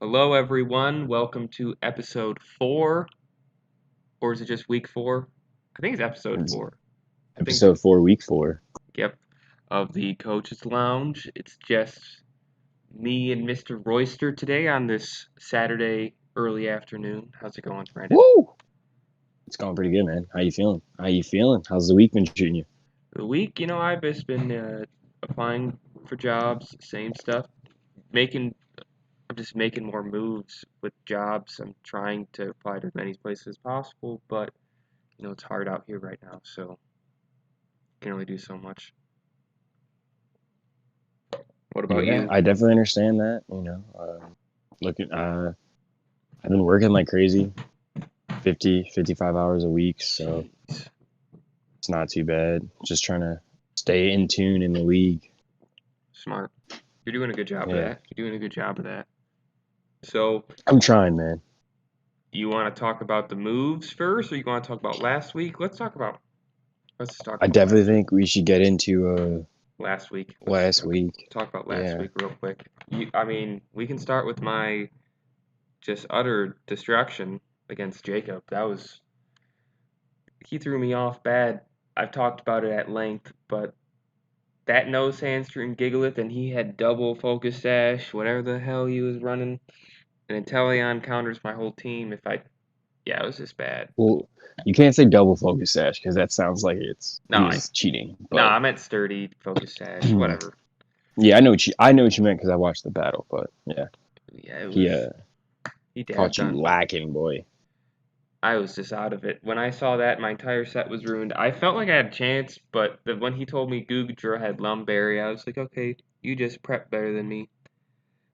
Hello, everyone. Welcome to episode 4, or is it just week 4? I think it's episode It's 4. I think, episode 4, week 4. yep, of the Coach's Lounge. It's just me and Mr. Royster today on this Saturday early afternoon. How's it going, Brandon? Woo! It's going pretty good, man. How you feeling? How's the week been treating you? The week, I've just been applying for jobs, same stuff, making. I'm just making more moves with jobs. I'm trying to apply to as many places as possible, but it's hard out here right now, so can only do so much. What about Yeah, you? I definitely understand that. Looking, I've been working like crazy, 50, 55 hours a week, so Jeez. it's not too bad. Just trying to stay in tune in the league. Smart. You're doing a good job of Yeah, that. You're doing a good job of that. So, I'm trying, man. you want to talk about the moves first, or you want to talk about last week? Let's just talk I about definitely last week. think we should get into Last week. Let's last week. talk about last Yeah, week real quick. We can start with my just utter destruction against Jacob. He threw me off bad. I've talked about it at length, but that nose hamstring giggleth, and he had double focus dash, whatever the hell he was running. And Inteleon counters my whole team. Yeah, it was just bad. well, you can't say double focus sash because that sounds like No, he's cheating. I But meant sturdy focus dash, whatever. yeah, I know what you meant because I watched the battle. But yeah. Yeah, He he caught dabbed you on me. lacking, boy. I was just out of it. When I saw that, my entire set was ruined. I felt like I had a chance, but when he told me Gugdra had Lumberry, I was like, okay, you just prep better than me.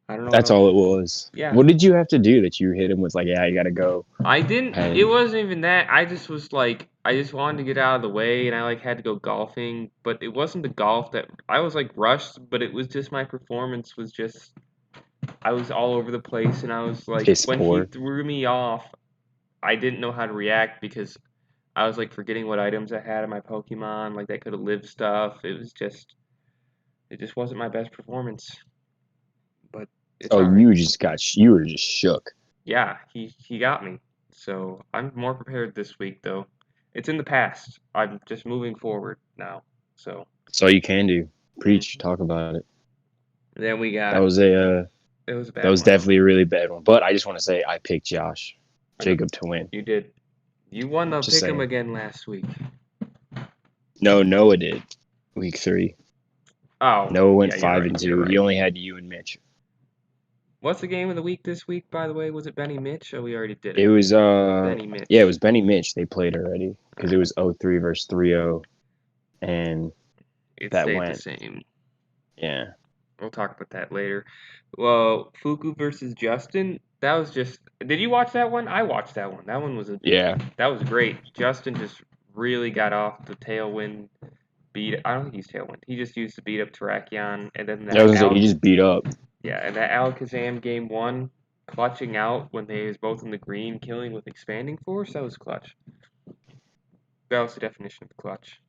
I don't know That's how. all it was. Yeah, What did you have to do that you hit him with like, yeah, you gotta go? I didn't. It And wasn't even that. I just was like, I just wanted to get out of the way, and I like had to go golfing. But it wasn't the golf that I was like rushed, but it was just my performance was just. I was all over the place, and I was like, piss when he poor. threw me off, I didn't know how to react because I was like forgetting what items I had in my Pokemon, like that could have lived stuff. It just wasn't my best performance, but it's Oh, all right. you were just shook. Yeah, he got me. So I'm more prepared this week, though. It's in the past. I'm just moving forward now. So That's all you can do. Preach, mhm. talk about it. Then we That got was it was a that bad was one though. definitely a really bad one. But I just want to say I picked I know Jacob to win. you did. You won the Just pick'em saying. again last week. No, Noah did. Week 3. Oh, Noah went yeah, you're five right. and You're two. He right. only had you and Mitch. What's the game of the week this week, by the way? Was it Benny Mitch? Oh, we already did It it. was Benny yeah, it Mitch. was Benny Mitch. They played already because it Alright. was 0-3 versus 3-0, and It that stayed the went same. yeah. We'll talk about that later. Well, Fuku versus Justin. That was just. Did you watch that one? I watched that one. Yeah, That was great. Justin just really got off the tailwind beat. I don't think he's tailwind. He just used to beat up Terrakion, and then I was gonna say he just beat up. And that Alakazam game one, clutching out when they was both in the green, killing with expanding force. That was clutch. That was the definition of clutch.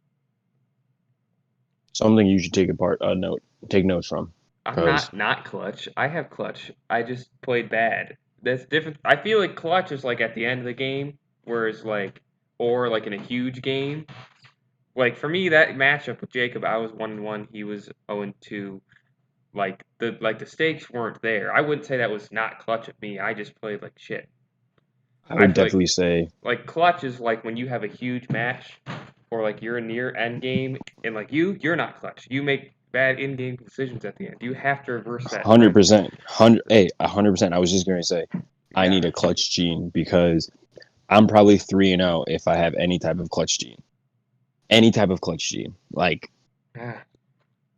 Something you should take notes from, I'm because not clutch. I have clutch. I just played bad. That's different. I feel like clutch is like at the end of the game, whereas or like in a huge game. Like for me, that matchup with Jacob, I was 1-1. He was 0-2. Like the stakes weren't there. I wouldn't say that was not clutch of me. I just played like shit. I I would feel like definitely say clutch is like when you have a huge match, or like you're near end game, and like you're not clutch. You make bad in game decisions at the end. You have to reverse that trend. 100%, 100%. I was just gonna say I Yeah. need a clutch gene because I'm probably 3-0 if I have any type of clutch gene, like Ah,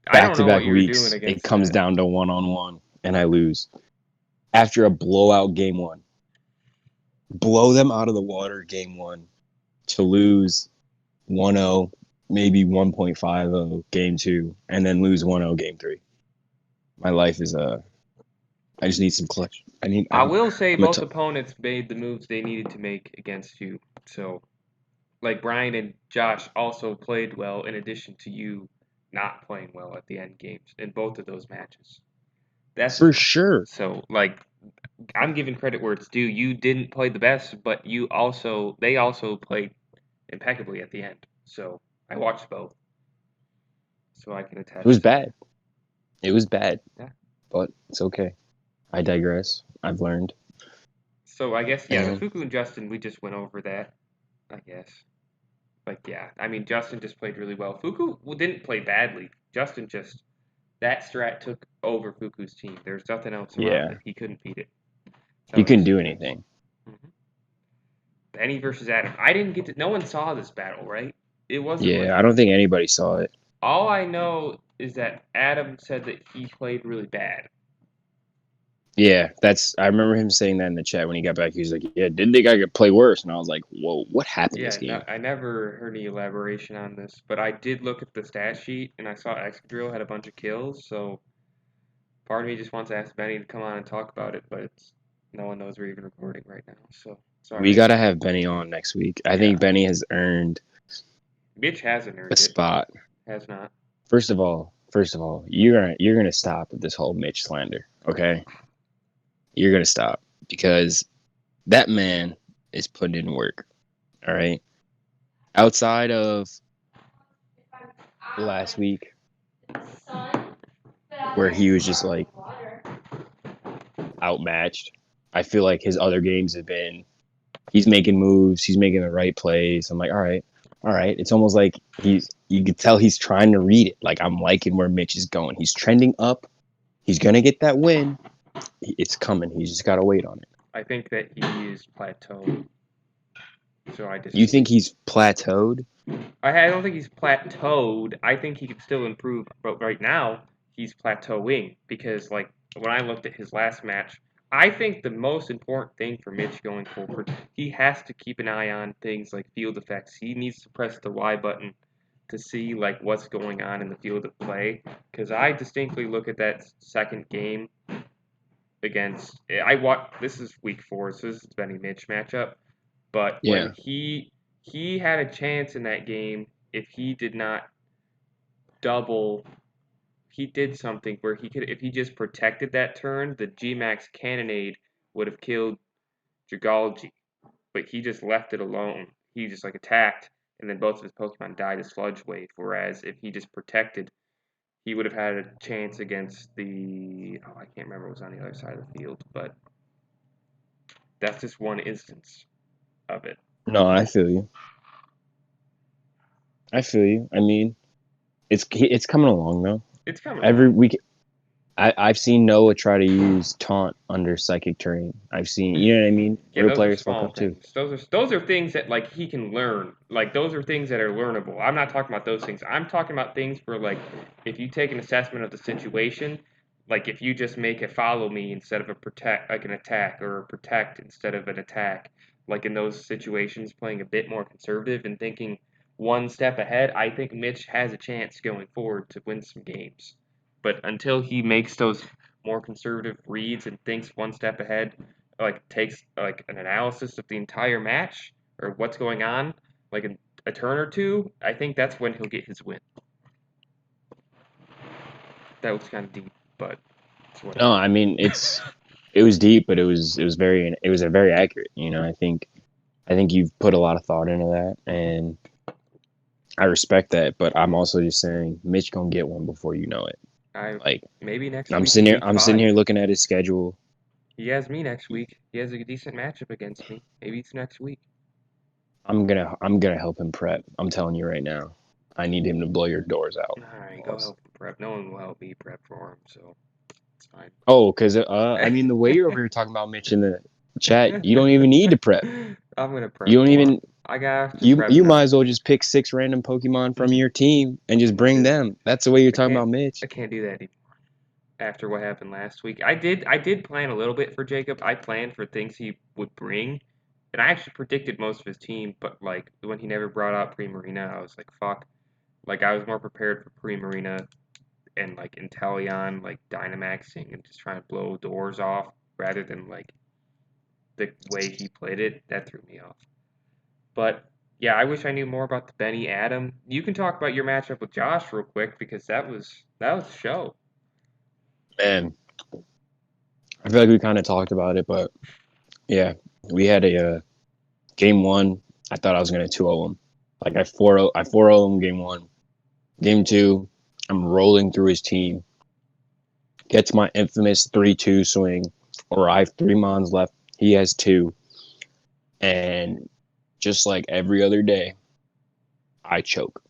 I back don't to know what back you were doing weeks. It against comes that. down to 1-on-1, and I lose after a blowout game 1. Blow them out of the water game 1 to lose 1-0, maybe 1.50 game 2, and then lose 1-0 game 3. My life is I just need some clutch. I will say I'm a both t- opponents made the moves they needed to make against you. So, like Brian and Josh also played well in addition to you not playing well at the end games in both of those matches. That's for sure. so like I'm giving credit where it's due. You didn't play the best, but they also played impeccably at the end. So I watched both, so I can It was attest to that. bad. It was bad, Yeah. but it's okay. I digress. I've learned. So I guess the And Fuku and Justin, we just went over that. I guess. Like yeah, I mean Justin just played really well. Fuku didn't play badly. Justin just that strat took over Fuku's team. There's nothing else around yeah, it. He couldn't beat it. he That couldn't was do anything. mhm. Benny versus Adam. I didn't get to. No one saw this battle, right? It wasn't Yeah, like. I don't think anybody saw it. All I know is that Adam said that he played really bad. Yeah, I remember him saying that in the chat when he got back. He was like, "Yeah, didn't think I could play worse?" And I was like, "Whoa, what happened this Yeah, no, game?" I never heard any elaboration on this, but I did look at the stat sheet and I saw Excadrill had a bunch of kills, so part of me just wants to ask Benny to come on and talk about it, but no one knows we're even recording right now, so We sorry. gotta have Benny on next week. I Yeah, think Benny has earned Mitch hasn't a earned it, spot. has not. First of all, you're gonna stop with this whole Mitch slander, okay? You're gonna stop because that man is putting in work. All right. Outside of last week, where he was just like outmatched, I feel like his other games have been he's making moves, he's making the right plays. I'm like, all right. It's almost like you could tell he's trying to read it. Like I'm liking where Mitch is going. He's trending up. He's gonna get that win. It's coming. He's just gotta wait on it. I think that he is plateaued, so I You disagree. think he's plateaued? I don't think he's plateaued. I think he could still improve, but right now he's plateauing because, like, when I looked at his last match, I think the most important thing for Mitch going forward, he has to keep an eye on things like field effects. He needs to press the Y button to see like what's going on in the field of play. Because I distinctly look at that second game against I watch. This is week 4, so this is Benny Mitch matchup. But when Yeah. he had a chance in that game if he did not double, he did something where he could if he just protected that turn, the G-Max Cannonade would have killed Jagalji, but he just left it alone. He just like attacked, and then both of his Pokemon died to Sludge Wave. Whereas if he just protected, he would have had a chance against the I can't remember what was on the other side of the field, but that's just one instance of it. No, I feel you. I feel you. I mean, it's coming along though. It's coming Every along. week, I've seen Noah try to use taunt under psychic terrain. I've seen, you know what I mean. Yeah, Real those are players fuck small up too. things. Those are things that like he can learn. Like those are things that are learnable. I'm not talking about those things. I'm talking about things where like if you take an assessment of the situation, like if you just make a follow me instead of a protect like an attack or a protect instead of an attack, like in those situations playing a bit more conservative and thinking one step ahead, I think Mitch has a chance going forward to win some games. But until he makes those more conservative reads and thinks one step ahead, like takes like an analysis of the entire match or what's going on, like a turn or two, I think that's when he'll get his win. That was kind of deep, but it's No, whatever. I mean it was deep, but it was a very accurate. You know, I think you've put a lot of thought into that, and I respect that. But I'm also just saying, Mitch gonna get one before you know it. I Like maybe next week, week I'm sitting 5. here looking at his schedule. He has me next week. He has a decent matchup against me. Maybe it's next week. I'm gonna help him prep. I'm telling you right now. I need him to blow your doors out. All right, go help him prep. No one will help me prep for him, so it's fine. Oh, because I mean, the way you're over here talking about Mitch in the chat, you don't even need to prep. I'm gonna prep You don't for him. even I got to prep you might now. as well just pick 6 random Pokemon from your team and just bring them. That's the way you're I talking can't. about Mitch. I can't do that anymore. After what happened last week. I did plan a little bit for Jacob. I planned for things he would bring, and I actually predicted most of his team. But like when he never brought out Primarina, I was like, fuck. Like I was more prepared for Primarina and like Inteleon, like Dynamaxing and just trying to blow doors off rather than like the way he played it. That threw me off. But yeah, I wish I knew more about the Benny Adam. You can talk about your matchup with Josh real quick because that was a show. Man, I feel like we kind of talked about it, but yeah, we had a game one. I thought I was gonna 2-0 him. Like I 4-0 him game one. Game two, I'm rolling through his team. Gets my infamous 3-2 swing, or I have 3 mons left. He has 2, and just like every other day, I choke.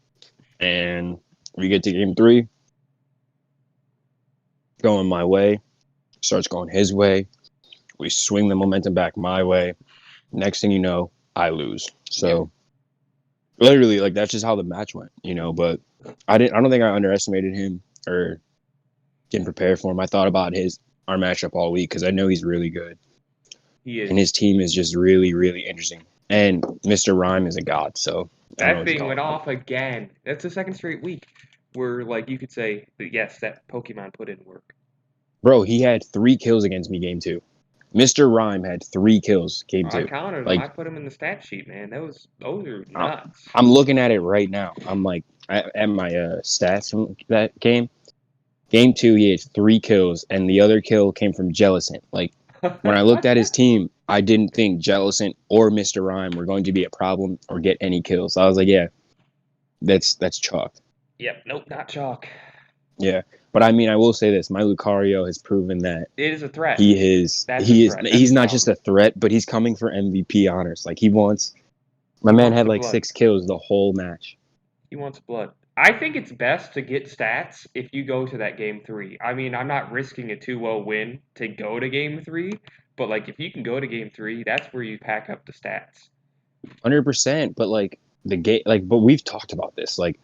And we get to game three, going my way, starts going his way. We swing the momentum back my way. Next thing you know, I lose. So literally, like that's just how the match went, But I don't think I underestimated him or didn't prepare for him. I thought about our matchup all week because I know he's really good. He is. And his team is just really, really interesting. And Mr. Rhyme is a god, so I don't know That what you thing call went him. off again. That's the second straight week where, like, you could say that yes, that Pokemon put in work. Bro, he had 3 kills against me game 2. Mr. Rhyme had 3 kills game I 2. counted them. I Like, put them in the stat sheet, man. Those are I- nuts. I'm looking at it right now. I'm like, at my stats from that game. Game 2, he had 3 kills, and the other kill came from Jellicent. Like, when I looked at his team, I didn't think Jellicent or Mr. Rhyme were going to be a problem or get any kills. So I was like, yeah, that's chalk. Yep. Nope. Not chalk. Yeah. But I mean, I will say this: my Lucario has proven that It is a threat. he is That's a he is threat. That's he's the not just problem. a threat, but he's coming for MVP honors. Like my He man wants had the like blood. 6 kills the whole match. He wants blood. I think it's best to get stats if you go to that game three. I mean, I'm not risking a 2-0 win to go to game three, but like if you can go to game three, that's where you pack up the stats. 100%. But like the game, but we've talked about this. Like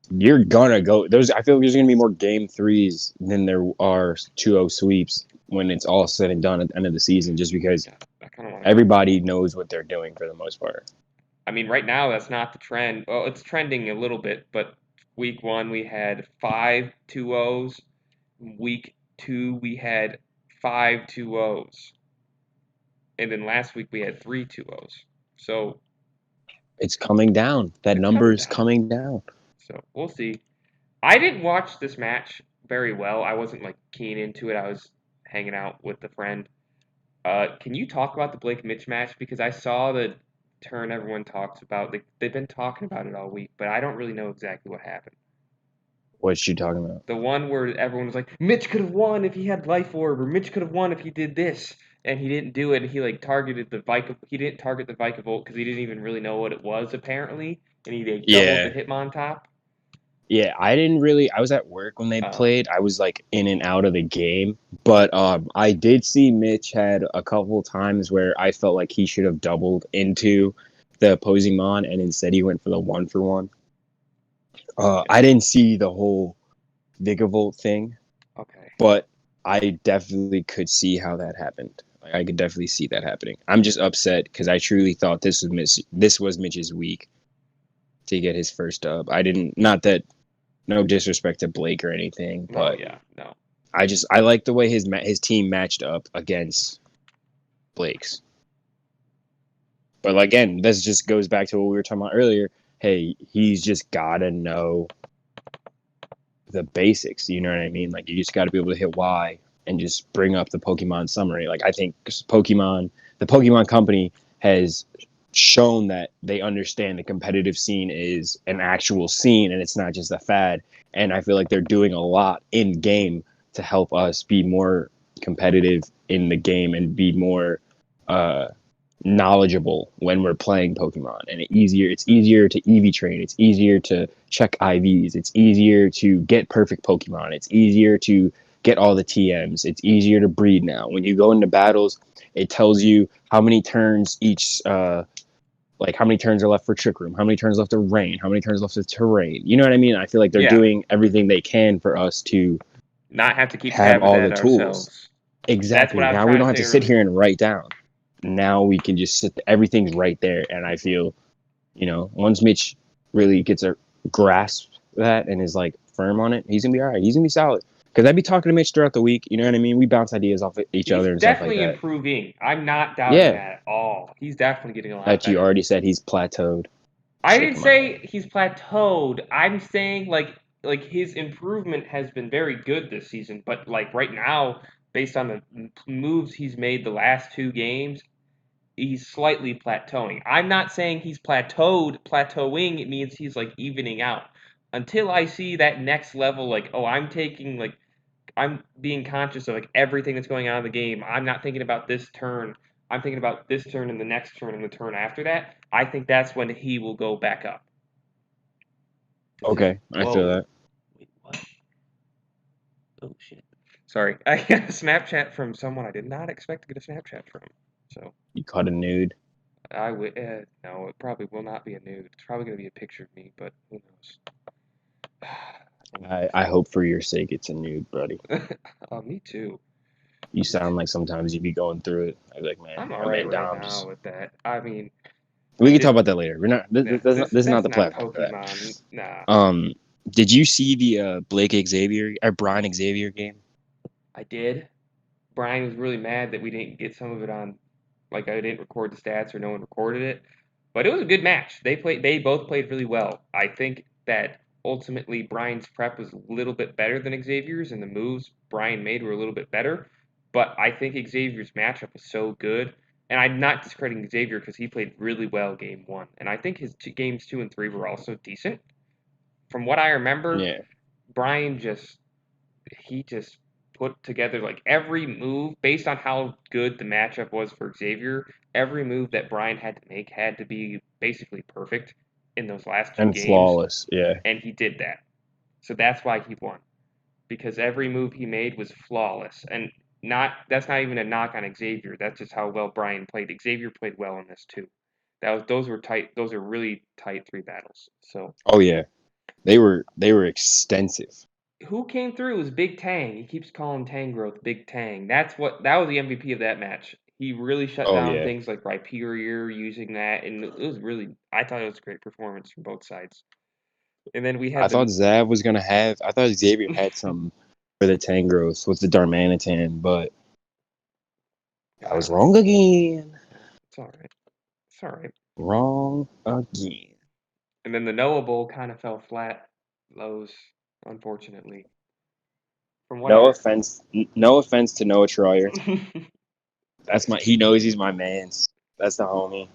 you're gonna go. I feel like there's gonna be more game threes than there are 2-0 sweeps when it's all said and done at the end of the season. Just because Yeah, I kind of want to go. everybody knows what they're doing for the most part. I mean, right now that's not the trend. Well, it's trending a little bit, but week one we had 5 2-0s. Week two we had 5 2-0s, and then last week we had 3 2-0s. So It's coming down. That it's number coming is down. coming down. So we'll see. I didn't watch this match very well. I wasn't like keen into it. I was hanging out with a friend. Can you talk about the Blake Mitch match? Because I saw the turn everyone talks about. They've been talking about it all week, but I don't really know exactly what happened. What's she talking about? The one where everyone was like, Mitch could have won if he had Life Orb, or Mitch could have won if he did this, and he didn't do it. And he like targeted the He didn't target the Vikavolt because he didn't even really know what it was apparently, and he like, doubled the Yeah. Hitmontop. Yeah, I didn't really. I was at work when they Oh, played. I was like in and out of the game, but I did see Mitch had a couple times where I felt like he should have doubled into the opposing mon, and instead he went for the 1-for-1. yeah. I didn't see the whole Vigavolt thing, Okay. but I definitely could see how that happened. Like, I could definitely see that happening. I'm just upset because I truly thought this was Mitch's week to get his first dub. I didn't. Not that no disrespect to Blake or anything, No, but yeah, no. I like the way his team matched up against Blake's. But again, this just goes back to what we were talking about earlier. Hey, he's just gotta know the basics. You know what I mean? Like you just got to be able to hit Y and just bring up the Pokemon summary. Like I think the Pokemon Company has shown that they understand the competitive scene is an actual scene and it's not just a fad. And I feel like they're doing a lot in game to help us be more competitive in the game and be more uh, knowledgeable when we're playing Pokemon. And it's easier to EV train. It's easier to check IVs. It's easier to get perfect Pokemon. It's easier to get all the TMs. It's easier to breed now. When you go into battles, it tells you how many turns like how many turns are left for Trick Room, how many turns left to Rain, how many turns left to Terrain. You know what I mean? I feel like they're Yeah, doing everything they can for us to not have to keep have tab of all the that tools. ourselves. That's what Exactly. I was Now we trying don't to have say to sit here earlier. and write down. Now we can just sit. Everything's right there, and I feel, once Mitch really gets a grasp of that and is like firm on it, he's gonna be all right. He's gonna be solid. Because I'd be talking to Mitch throughout the week. You know what I mean? We bounce ideas off of each He's other and stuff like definitely that. improving. I'm not doubting Yeah, that at all. He's definitely getting a lot that you better. already said he's plateaued. I didn't Shaking my head. say he's plateaued. I'm saying like his improvement has been very good this season, but like right now based on the moves he's made the last 2 games, he's slightly plateauing. I'm not saying he's plateaued. Plateauing, it means he's like evening out. Until I see that next level, like, oh, I'm being conscious of like everything that's going on in the game. I'm not thinking about this turn. I'm thinking about this turn and the next turn and the turn after that. I think that's when he will go back up. Okay, I feel Whoa. that. Wait, what? Oh shit. Sorry, I got a Snapchat from someone I did not expect to get a Snapchat from. So You caught a nude. I would. No, it probably will not be a nude. It's probably gonna be a picture of me, but who I hope for your sake it's a nude, buddy. knows? Me too. You Me sound too. like sometimes you be going through it. I was like, I'm man, all my right man right Dom now just. with that. I mean, We can talk it. about that later. We're not. Yeah, This is not that's the not platform for that. Pokemon. Nah, Did you see the Blake Xavier or Brian Xavier game? I did. Brian was really mad that we didn't get some of it on. Like I didn't record the stats or no one recorded it. But it was a good match. They both played really well. I think that ultimately Brian's prep was a little bit better than Xavier's and the moves Brian made were a little bit better. But I think Xavier's matchup was so good. And I'm not discrediting Xavier because he played really well game 1. And I think his games 2 and 3 were also decent. From what I remember, Yeah, Brian he just put together like every move based on how good the matchup was for Xavier. Every move that Brian had to make had to be basically perfect in those last 2 games, flawless. Yeah, and he did that. So that's why he won because every move he made was flawless. And not that's not even a knock on Xavier. That's just how well Brian played. Xavier played well in this too. Those were tight. Those are really tight 3 battles. So oh yeah, they were extensive. who came through was Big Tang. He keeps calling Tang growth Big Tang. That was the MVP of that match. He really shut Oh down yeah, things like Rhyperior using that, and it was really I thought it was a great performance from both sides. And then we I had thought the Zav was gonna have. I thought Xavier had some for the Tangros with the Darmanitan, but I I was don't know. wrong again. It's all right. It's all right. Wrong again. And then the knowable kind of fell flat, lows, unfortunately. From what No I offense, no offense to Noah Troyer. That's my. He knows he's my man's. That's the homie.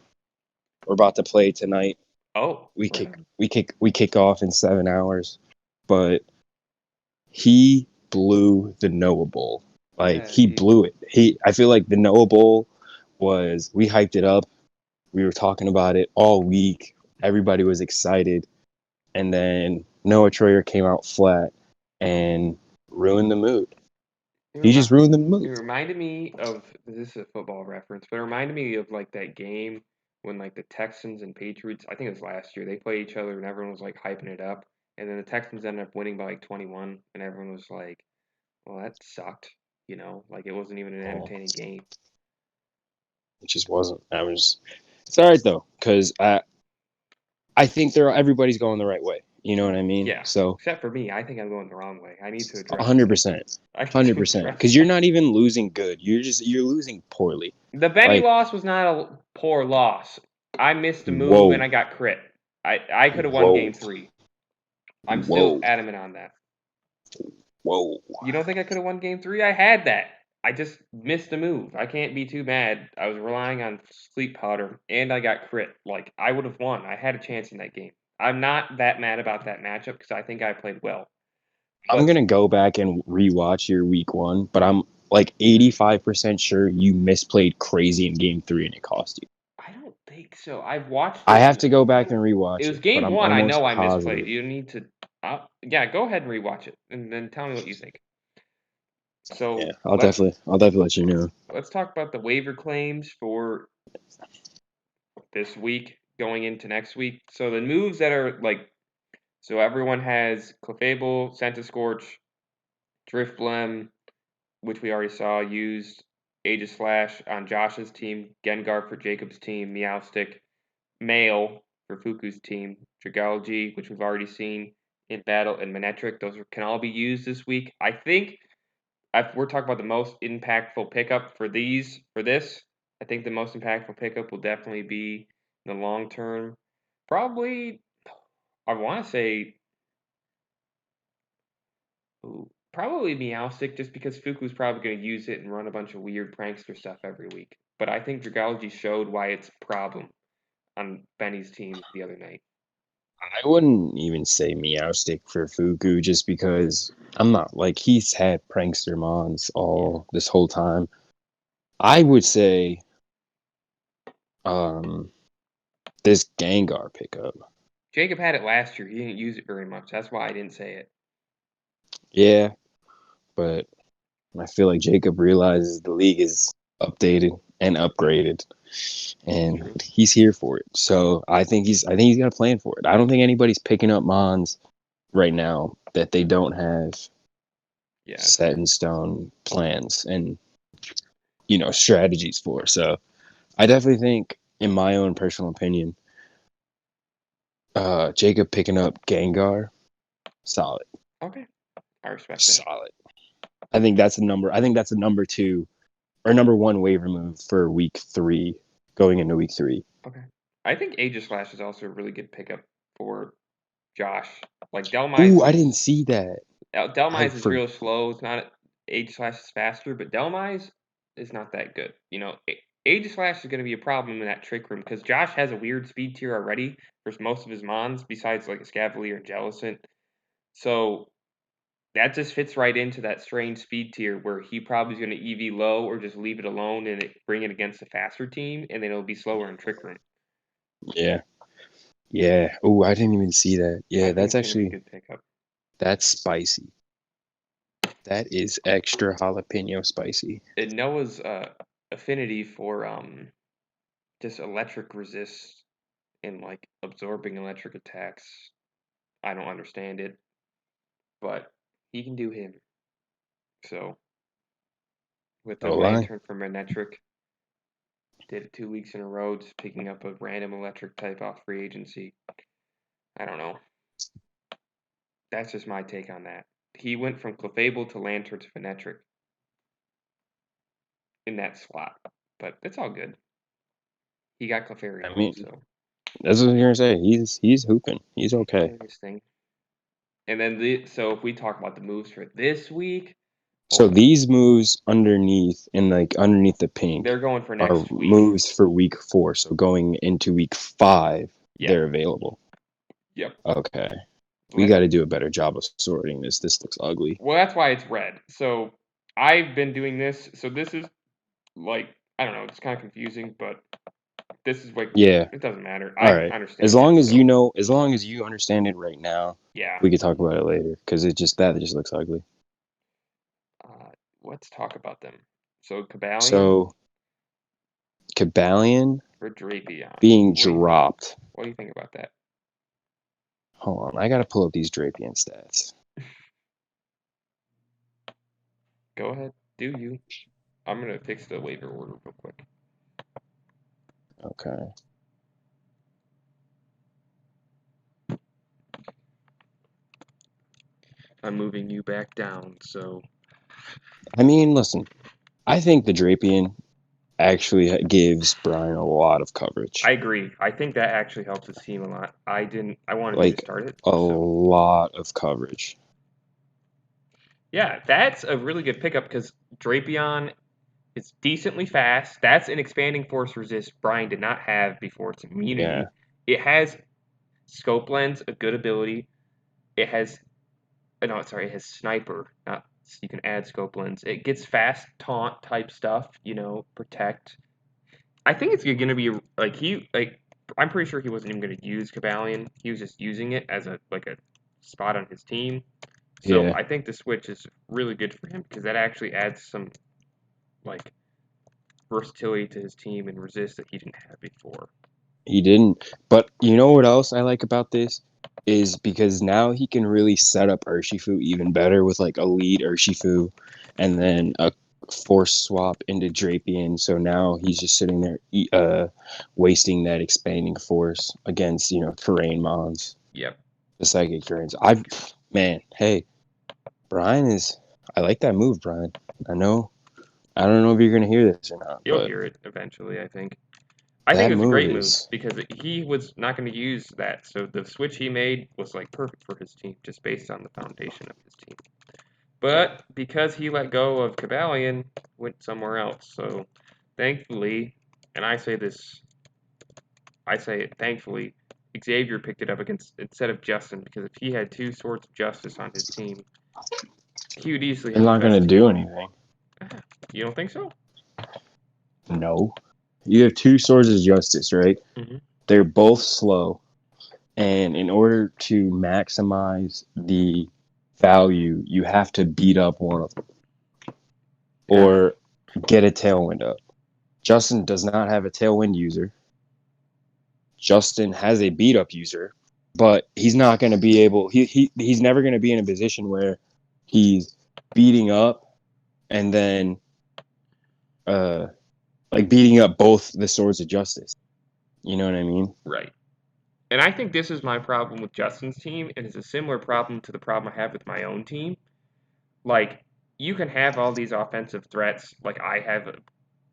We're about to play tonight. oh We right kick. on. We kick off in 7 hours, but he blew the Noah Bowl. Like Yeah, he blew it. I feel like the Noah Bowl was. We hyped it up. We were talking about it all week. Everybody was excited, and then Noah Troyer came out flat and ruined the mood. It, He remi- just ruined the it mood. reminded me of this is a football reference, but it reminded me of like that game when like the Texans and Patriots, I think it was last year, they played each other and everyone was like hyping it up, and then the Texans ended up winning by like 21, and everyone was like, "Well, that sucked," like it wasn't even an Oh, entertaining game. it just wasn't. I was. It's all right though, because I think everybody's going the right way. You know what I mean? Yeah, So except for me, I think I'm going the wrong way. I need to address hundred that. percent, I need to 100%. address Because you're that. not even losing good. You're losing poorly. The Benny Like loss was not a poor loss. I missed a move and whoa, I got crit. I could have won whoa, game 3. I'm still whoa, adamant on that. whoa, You don't think I could have won game 3? I had that. I just missed a move. I can't be too mad. I was relying on sleep powder and I got crit. Like, I would have won. I had a chance in that game. I'm not that mad about that matchup because I think I played well. I'm But gonna go back and rewatch your week 1, but I'm like 85% sure you misplayed crazy in game 3 and it cost you. I don't think so. I've watched I it. have to go back and It rewatch was it, but game I'm 1. I almost know I misplayed. positive. You need to. Yeah, go ahead and rewatch it and then tell me what you think. Yeah, So I'll definitely let you know. let's talk about the waiver claims for this week going into next week. So the moves that are like so everyone has Clefable, Centiscorch, Driftblem, which we already saw used, Aegis Slash on Josh's team, Gengar for Jacob's team, Meowstic, Mail for Fuku's team, Dragalge, which we've already seen in battle, and Manectric. Can all be used this week. I think if we're talking about the most impactful pickup for this, I think the most impactful pickup will definitely be in the long term. Probably, I want to say, ooh, Probably Meowstic, just because Fuku's probably going to use it and run a bunch of weird prankster stuff every week. But I think Dragalge showed why it's a problem on Benny's team the other night. I wouldn't even say Meowstick for Fuku just because I'm not like he's had prankster mons all this whole time. I would say um this Gengar pickup. Jacob had it last year. He didn't use it very much. That's why I didn't say it. Yeah, but I feel like Jacob realizes the league is updated and upgraded, and True. he's here for it. So I think he's got a plan for it. I don't think anybody's picking up Mons right now that they don't have Yeah. set in stone plans and strategies for. So I definitely think, in my own personal opinion, Jacob picking up Gengar, solid, Okay. I respect that. solid. I think that's a number. I think that's a number two or number one waiver move for week 3, going into week 3. Okay. I think Aegislash is also a really good pickup for Josh. Like Ooh, I didn't see that. Delmise is real slow. It's not Aegislash is faster, but Delmise is not that good. Aegislash is going to be a problem in that trick room because Josh has a weird speed tier already for most of his mons, besides like a Scavalier and Jellicent. So that just fits right into that strange speed tier where he probably is going to EV low or just leave it alone and bring it against a faster team, and then it'll be slower in trick room. Yeah. Yeah. Oh, I didn't even see that. I Yeah, think that's it's going to be a actually good pickup. that's spicy. That is extra jalapeno spicy. And Noah's affinity for just electric resist and like absorbing electric attacks. I don't understand it, but he can do him. So with the No lie. lantern from Manetric, did it 2 weeks in a row, just picking up a random electric type off free agency. I don't know. That's just my take on that. He went from Clefable to Lantern to Manetric in that slot, but it's all good. He got I Clefairy, mean, so that's what you're gonna say. He's hooping. He's okay. doing his thing. And then so if we talk about the moves for this week, So hold up. these moves underneath the pink They're going for are next week. moves for week 4. So going into week 5, Yeah. they're available. Yep. Okay. We got to do a better job of sorting this. This looks ugly. Well, that's why it's red. So I've been doing this. So this is like I don't know. It's kind of confusing, but this is like Yeah. it doesn't matter. All I right. As understand long it. as So you know, as long as you understand it right now, yeah. we could talk about it later because it just looks ugly. Let's talk about them. So Cabalion So Cabalion or Drapion. being What do you think? dropped. What do you think about that? Hold on, I gotta pull up these Drapion stats. Go ahead. Do you? I'm gonna fix the waiver order real quick. Okay. I'm moving you back down. So I mean, listen, I think the Drapion actually gives Brian a lot of coverage. I agree. I think that actually helps his team a lot. I wanted you to Like start it. a So lot of coverage. yeah, that's a really good pickup because Drapion is decently fast. That's an expanding force resist Brian did not have before its Yeah. immunity. It has scope lens, a good ability. It has no, sorry, it has sniper. Not you can add scope lens. It gets fast taunt type stuff. Protect. I think it's gonna be like I'm pretty sure he wasn't even gonna use Cabalion. He was just using it as a spot on his team. So Yeah. I think the switch is really good for him because that actually adds some like versatility to his team and resist that he didn't have before. He didn't. But you know what else I like about this is because now he can really set up Urshifu even better with like a lead Urshifu and then a force swap into Drapion. So now he's just sitting there wasting that expanding force against, terrain mons, Yep. the psychic terrains. Hey, Brian is I like that move, Brian. I don't know if you're gonna hear this or not, You'll but hear it eventually, I think. I think that it was a move great move is because he was not going to use that. So the switch he made was like perfect for his team just based on the foundation of his team. But because he let go of Cabalion, went somewhere else. So thankfully, and I say it thankfully, Xavier picked it up against instead of Justin, because if he had two Swords of Justice on his team, he would easily They're have the not going to best do team. anything. You don't think so? No. You have two Swords of Justice, right? Mm-hmm. They're both slow. And in order to maximize the value, you have to beat up one of them Yeah. or get a tailwind up. Justin does not have a tailwind user. Justin has a beat up user, but he's not going to be able. He's never going to be in a position where he's beating up and then like beating up both the Swords of Justice. You know what I mean? Right. And I think this is my problem with Justin's team, and it's a similar problem to the problem I have with my own team. Like, you can have all these offensive threats. Like, I have a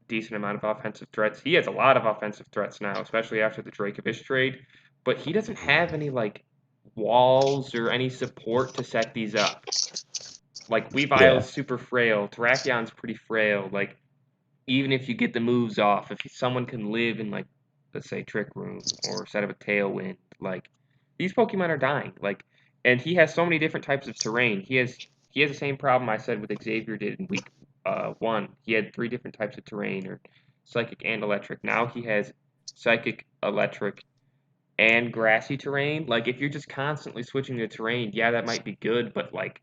decent amount of offensive threats. He has a lot of offensive threats now, especially after the Dracovish trade. But he doesn't have any, like, walls or any support to set these up. Like, Yeah. Weavile's super frail. Terrakion's pretty frail. Like, even if you get the moves off, if someone can live in, like, let's say Trick Room or set up a Tailwind, like, these Pokemon are dying. Like, and he has so many different types of terrain. He has the same problem I said with Xavier did in week 1. He had 3 different types of terrain, or Psychic and Electric. Now he has Psychic, Electric, and grassy terrain. Like, if you're just constantly switching the terrain, yeah, that might be good, but like,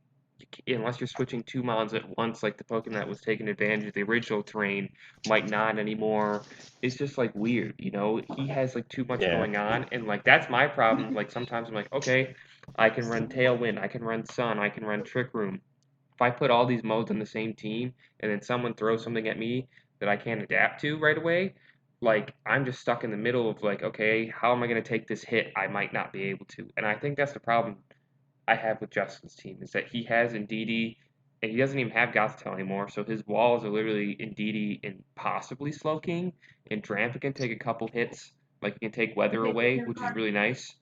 unless you're switching 2 mons at once, like the Pokemon that was taking advantage of the original terrain might not anymore. It's just like weird, you know? He has like too much Yeah. going on, and like that's my problem. Like, sometimes I'm like, okay, I can run Tailwind, I can run Sun, I can run Trick Room. If I put all these modes on the same team and then someone throws something at me that I can't adapt to right away, like, I'm just stuck in the middle of like, okay, how am I going to take this hit? I might not be able to. And I think that's the problem I have with Justin's team, is that he has Indeedee and he doesn't even have Gothitelle anymore. So his walls are literally Indeedee and possibly Slowking. And Drampa can take a couple hits. Like, he can take weather away, which is really nice.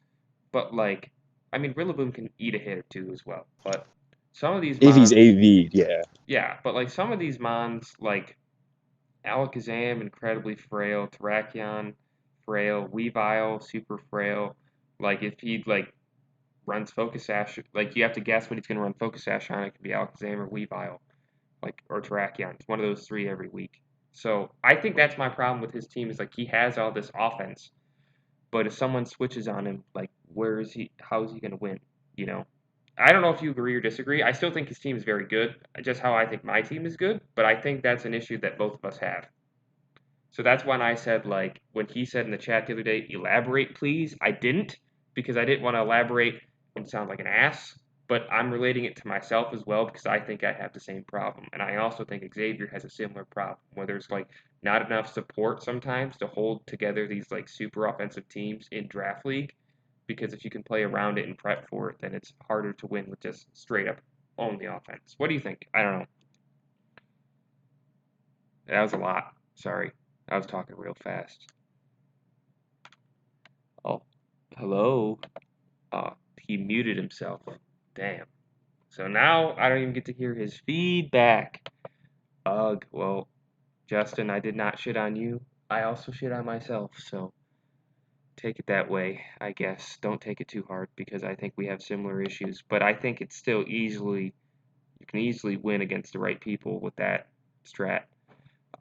But like, I mean, Rillaboom can eat a hit or two as well. But some of these If he's mons, AV'd, yeah. yeah, but like some of these mons, like Alakazam, incredibly frail. Terrakion, frail. Weavile, super frail. Like, if he like runs Focus Sash, like, you have to guess what he's going to run Focus Sash on. It could be Alakazam or Weavile, like, or Terrakion. It's one of those 3 every week. So I think that's my problem with his team, is like he has all this offense, but if someone switches on him, like, where is he? How is he going to win? You know. I don't know if you agree or disagree. I still think his team is very good, just how I think my team is good, but I think that's an issue that both of us have. So that's when I said, like, when he said in the chat the other day, elaborate, please. I didn't, because I didn't want to elaborate and sound like an ass, but I'm relating it to myself as well, because I think I have the same problem. And I also think Xavier has a similar problem, where there's, like, not enough support sometimes to hold together these, like, super offensive teams in Draft League, because if you can play around it and prep for it, then it's harder to win with just straight up only offense. What do you think? I don't know. That was a lot. Sorry. I was talking real fast. Oh, hello. He muted himself. Damn. So now I don't even get to hear his feedback. Ugh. Well, Justin, I did not shit on you. I also shit on myself, so take it that way, I guess. Don't take it too hard, because I think we have similar issues. But I think it's still you can easily win against the right people with that strat.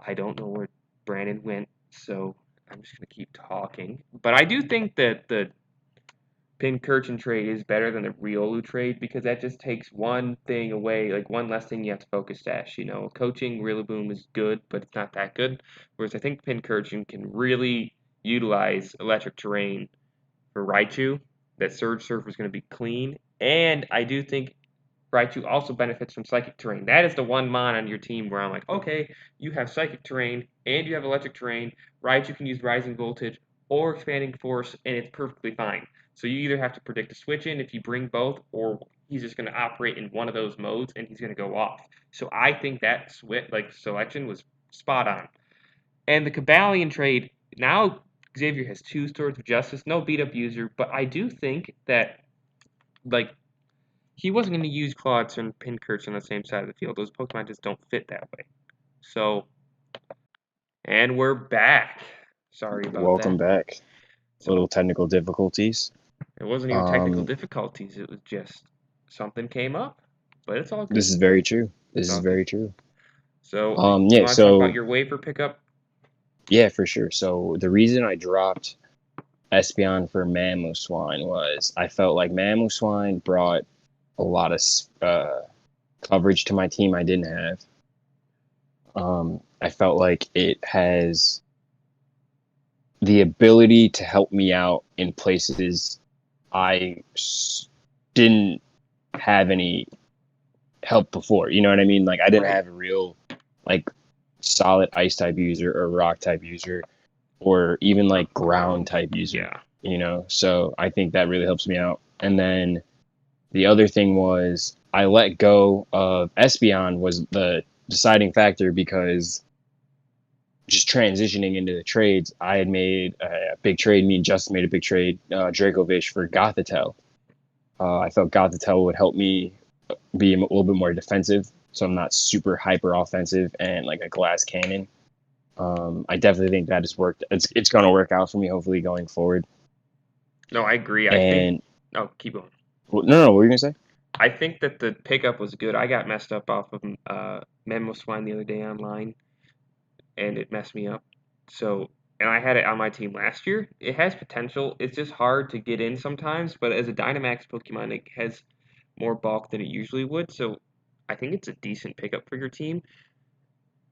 I don't know where Brandon went, so I'm just going to keep talking. But I do think that the Pincurchin trade is better than the Riolu trade, because that just takes one thing away, like one less thing you have to focus dash. You know, coaching Rillaboom is good, but it's not that good. Whereas I think Pincurchin can really utilize electric terrain for Raichu. That Surge Surf is going to be clean, and I do think Raichu also benefits from Psychic Terrain. That is the one mon on your team where I'm like, okay, you have Psychic Terrain and you have Electric Terrain. Raichu can use Rising Voltage or Expanding Force, and it's perfectly fine. So you either have to predict a switch in if you bring both, or he's just going to operate in one of those modes and he's going to go off. So I think that selection was spot on. And the Cabalion trade, now Xavier has 2 Swords of Justice, no beat up user, but I do think that, like, he wasn't going to use Claude and Pincurch on the same side of the field. Those Pokemon just don't fit that way. So, and we're back. Sorry about Welcome that. back. So Little technical difficulties. it wasn't even technical Um, difficulties. It was just something came up, but it's all this good. is very true. It's This is all good. very true. So you Yeah, want to talk about so your waiver pickup? yeah, for sure. So the reason I dropped Espeon for Mamoswine was I felt like Mamoswine brought a lot of coverage to my team I didn't have. I felt like it has the ability to help me out in places I didn't have any help before. You know what I mean? Like I didn't Right. have a real like solid ice type user or rock type user or even Or like ground ground. type user, Yeah. you know? So I think that really helps me out. And then the other thing was I let go of Espeon was the deciding factor because just transitioning into the trades, I had made a big trade. Me and Justin made a big trade, Dracovish for Gothitelle. I felt Gothitelle would help me be a little bit more defensive, so I'm not super hyper offensive and like a glass cannon. I definitely think that has worked. It's going to work out for me, hopefully going forward. No, I agree. I think. And Oh, keep going. no, what were you gonna say? I think that the pickup was good. I got messed up off of Memo Swine the other day online, and it messed me up. So, and I had it on my team last year. It has potential. It's just hard to get in sometimes, but as a Dynamax Pokemon, it has more bulk than it usually would. So, I think it's a decent pickup for your team.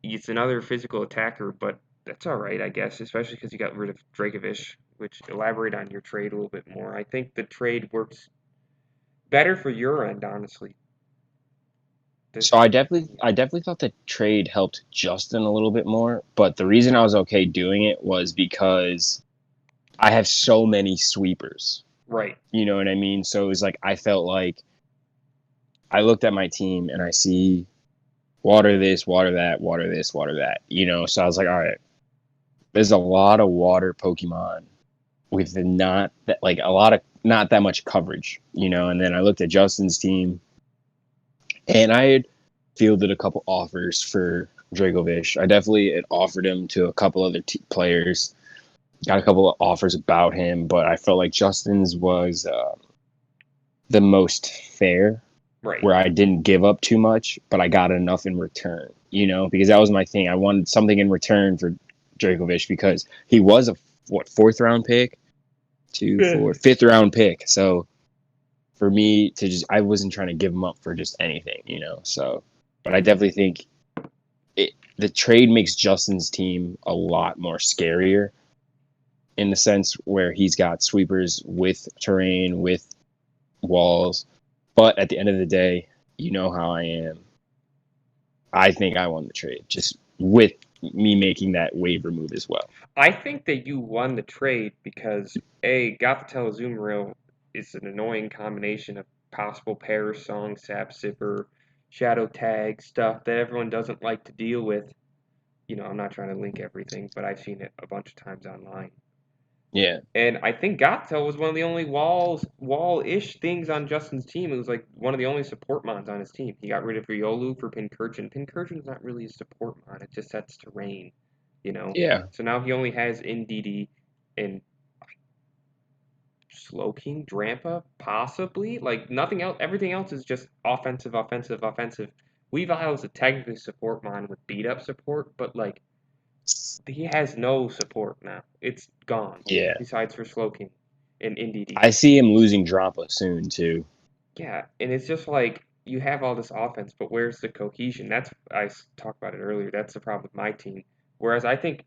It's another physical attacker, but that's all right, I guess, especially because you got rid of Dracovish, which elaborate on your trade a little bit more. I think the trade works better for your end, honestly. So This, I definitely thought the trade helped Justin a little bit more, but the reason I was okay doing it was because I have so many sweepers. right. You know what I mean? So it was like I felt like I looked at my team and I see water this, water that, water this, water that. You know, so I was like, all right, there's a lot of water Pokemon with not that like a lot of not that much coverage, you know. And then I looked at Justin's team, and I had fielded a couple offers for Dracovish. I definitely had offered him to a couple other players. Got a couple of offers about him, but I felt like Justin's was the most fair, Right. where I didn't give up too much, but I got enough in return. You know, because that was my thing. I wanted something in return for Dracovish because he was a fourth round pick, two, four, fifth round pick. So for me to just, I wasn't trying to give him up for just anything, you know. So, but I definitely think the trade makes Justin's team a lot more scarier in the sense where he's got sweepers with terrain, with walls. But at the end of the day, you know how I am. I think I won the trade just with me making that waiver move as well. I think that you won the trade because A, Gothitelle Azumarill is an annoying combination of possible Perish Song, Sap Sipper, Shadow Tag, stuff that everyone doesn't like to deal with. You know, I'm not trying to link everything, but I've seen it a bunch of times online. Yeah. And I think Gothitelle was one of the only wall-ish things on Justin's team. It was like one of the only support mons on his team. He got rid of Riolu for Pincurchin. Pincurchin's not really a support mon, it just sets terrain, you know? Yeah. So now he only has Indeedee and Slowking, Drampa, possibly. Like nothing else. Everything else is just offensive, offensive, offensive. Weavile is a technically support mon with beat up support, but like he has no support now. It's gone. Yeah. Besides for Slowking and Indeedee. I see him losing Drampa soon too. Yeah, and it's just like you have all this offense, but where's the cohesion? That's talked about it earlier. That's the problem with my team. Whereas I think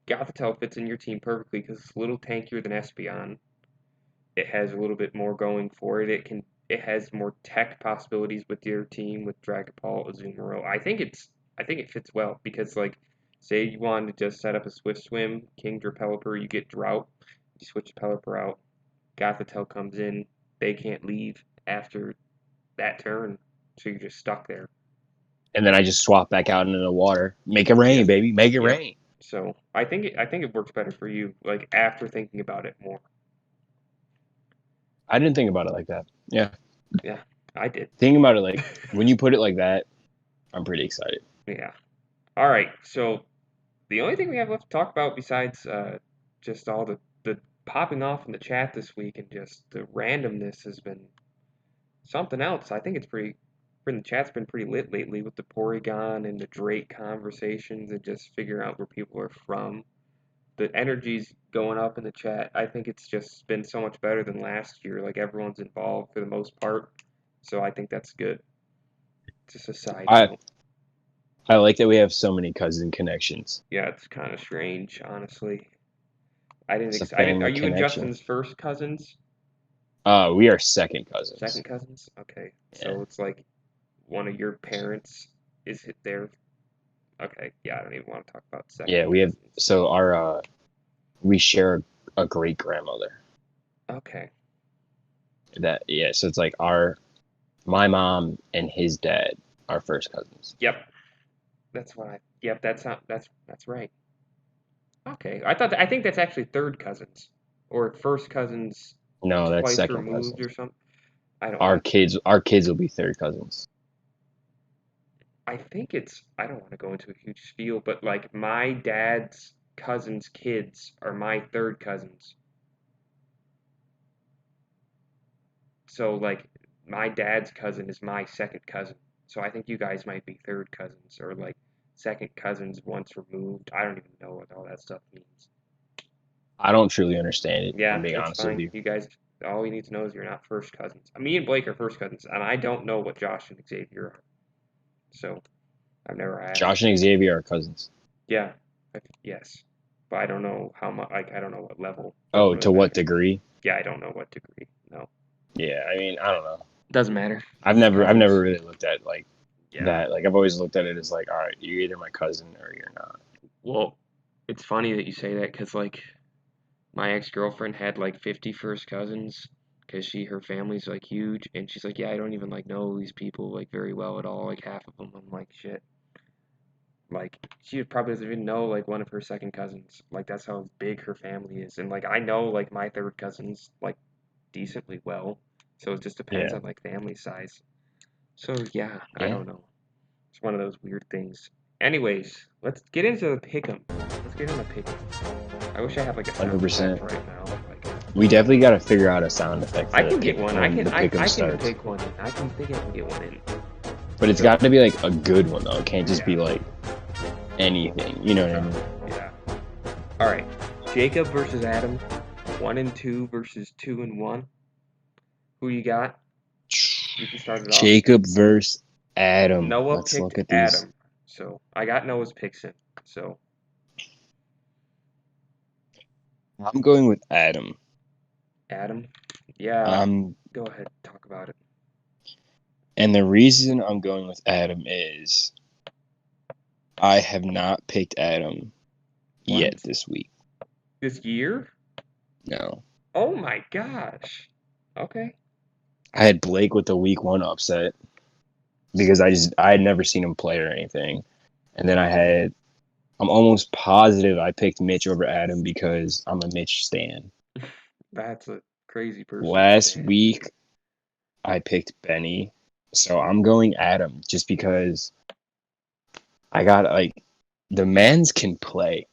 Gothitelle fits in your team perfectly because it's a little tankier than Espeon. It has a little bit more going for it. It has more tech possibilities with your team with Dragapult, Azumarill. I think it fits well because like say you wanted to just set up a Swift Swim, Kingdra Pelipper, you get Drought, you switch Pelipper out, Gothitelle comes in, they can't leave after that turn, so you're just stuck there. And then I just swap back out into the water. Make it Yeah, rain, baby. Make it yeah. rain. So I think it works better for you, like after thinking about it more. I didn't think about it like that. Yeah. Yeah. I did. Thinking about it, like when you put it like that, I'm pretty excited. Yeah. All right. So the only thing we have left to talk about besides just all the popping off in the chat this week and just the randomness has been something else. I think it's pretty. The chat's been pretty lit lately with the Porygon and the Drake conversations and just figuring out where people are from. The energy's going up in the chat. I think it's just been so much better than last year. Like everyone's involved for the most part, so I think that's good. Just a side I note. I like that we have so many cousin connections. Yeah, it's kind of strange, honestly. It's a I didn't. Are family you and connection. Justin's first cousins? We are second cousins. Second cousins? Okay, Yeah. so it's like one of your parents is it there? Okay, yeah, I don't even want to talk about Yeah, second we have cousins. so our we share a great grandmother. Okay, That yeah, so it's like our my mom and his dad are first cousins. yep, that's why. Yep, that's not. That's right. Okay, I think that's actually third cousins or first cousins No, that's twice second removed cousins. or something. I don't. Our kids will be third cousins. I think it's. I don't want to go into a huge spiel, but like my dad's cousins' kids are my third cousins. So like my dad's cousin is my second cousin. So I think you guys might be third cousins or like second cousins once removed. I don't even know what all that stuff means. I don't truly understand it, if I'm Yeah, being it's honest with fine. you. You guys, all you need to know is you're not first cousins. Me and Blake are first cousins, and I don't know what Josh and Xavier are. So I've never asked. Josh and Xavier are cousins. Yeah, yes, but I don't know how much. Like I don't know what level. Doesn't Oh, really to what matter. degree? Yeah, I don't know what degree. No, Yeah, I mean, I don't know. doesn't matter. I've never Cousins. really looked at like Yeah. that. Like I've always looked at it as like, all right, you're either my cousin or you're not. Well, it's funny that you say that because like my ex-girlfriend had like 50 first cousins because her family's like huge, and she's like, yeah, I don't even like know these people like very well at all, like half of them. I'm like, shit. Like she probably doesn't even know like one of her second cousins. Like that's how big her family is, and like I know like my third cousins like decently well, so it just depends Yeah, on like family size. So yeah, I yeah, don't know. It's one of those weird things. Anyways, let's get into the pick'em. Let's get into pick'em. I wish I had like a sound effect 100%. right now. Like We definitely got to figure out a sound effect I for the can get pick one. when the pick'em I can starts. pick one in. I can think I can get one in. But it's So got to be like a good one though. It can't just be yeah, like anything. You know what I no, mean? yeah. All right, Jacob versus Adam. 1 and 2 versus 2 and 1. Who you got? You can start it off. Jacob versus Adam. Noah Let's picked look at these. Adam, so I got Noah's picks in. So I'm going with Adam. Adam, yeah, Um, go ahead, talk about it. and the reason I'm going with Adam is I have not picked Adam yet What? this week. This year? No. Oh my gosh. Okay. I had Blake with the week one upset because I had never seen him play or anything. And then I'm almost positive I picked Mitch over Adam because I'm a Mitch stan. That's a crazy person to Last stand. week I picked Benny. So I'm going Adam just because I got like the man's can play.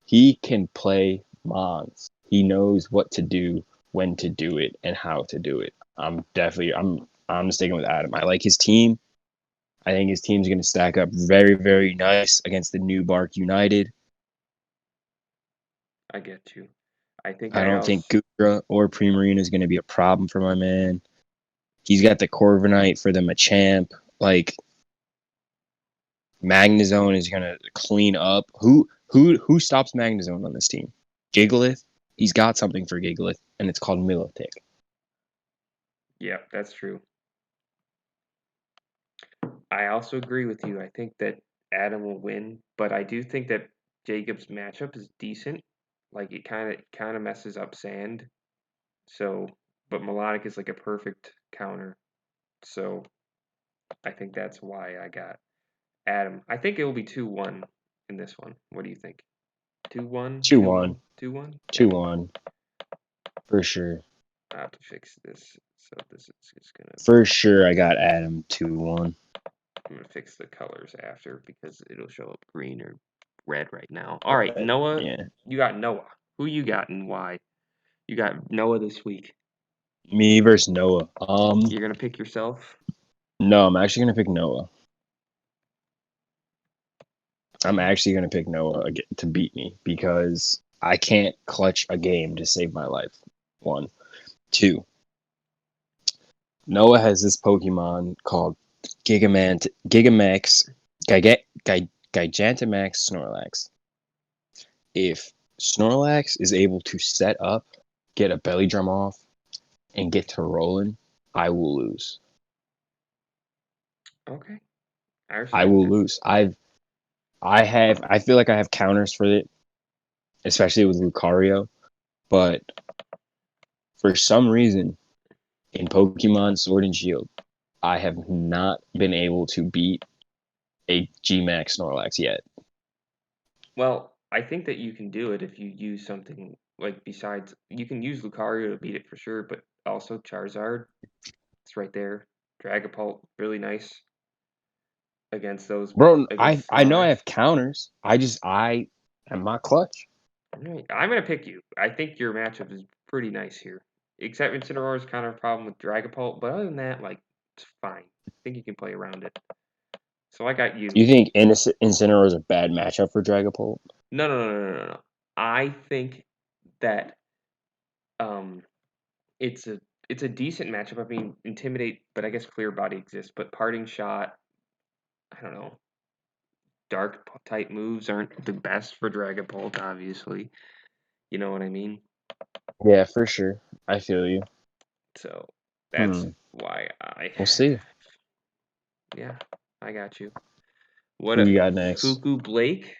He can play Mons. He knows what to do, when to do it, and how to do it. I'm sticking with Adam. I like his team. I think his team's going to stack up very, very nice against the New Bark United. I get you. I think I I don't think also. Gura or Primarina is going to be a problem for my man. He's got the Corviknight for the Machamp. Like Magnezone is going to clean up. Who stops Magnezone on this team? Gigalith. He's got something for Gigalith, and it's called Milotic. Yeah, that's true. I also agree with you. I think that Adam will win, but I do think that Jacob's matchup is decent. Like it kind of messes up Sand. So, but Melodic is like a perfect counter. So I think that's why I got Adam. I think it will be 2-1 in this one. What do you think? 2-1, 2-1. 2-1, 2-1. Okay. 2-1 for sure. I have to fix this So this is just gonna. For sure, I got Adam 2-1. I'm gonna fix the colors after because it'll show up green or red right now. All right, Noah. Yeah. You got Noah. Who you got and why? You got Noah this week. Me versus Noah. You're gonna pick yourself. No, I'm actually gonna pick Noah. I'm actually gonna pick Noah to beat me because I can't clutch a game to save my life. 1, 2. Noah has this Pokemon called Gigamax Gigantamax Snorlax. If Snorlax is able to set up, get a belly drum off, and get to rolling, I will lose. Okay, I I respect will it. lose. I feel like I have counters for it, especially with Lucario, but for some reason in Pokemon Sword and Shield, I have not been able to beat a G-Max Snorlax yet. Well, I think that you can do it if you use something like besides. You can use Lucario to beat it for sure, but also Charizard. It's right there. Dragapult, really nice against those Bro, against I know I Snorlax. have counters. I am not clutch. Alright, I'm gonna pick you. I think your matchup is pretty nice here. Except Incineroar is kind of a problem with Dragapult, but other than that, like, it's fine. I think you can play around it. So I got you. You think Incineroar is a bad matchup for Dragapult? No, no, no, no, no, no. I think that um, it's a decent matchup. I mean, Intimidate, but I guess Clear Body exists. But Parting Shot, I don't know. Dark type moves aren't the best for Dragapult, obviously. You know what I mean? Yeah, for sure. I feel you. So that's Hmm. why I, We'll see. yeah, I got you. What Who a you got next? Fuku Blake?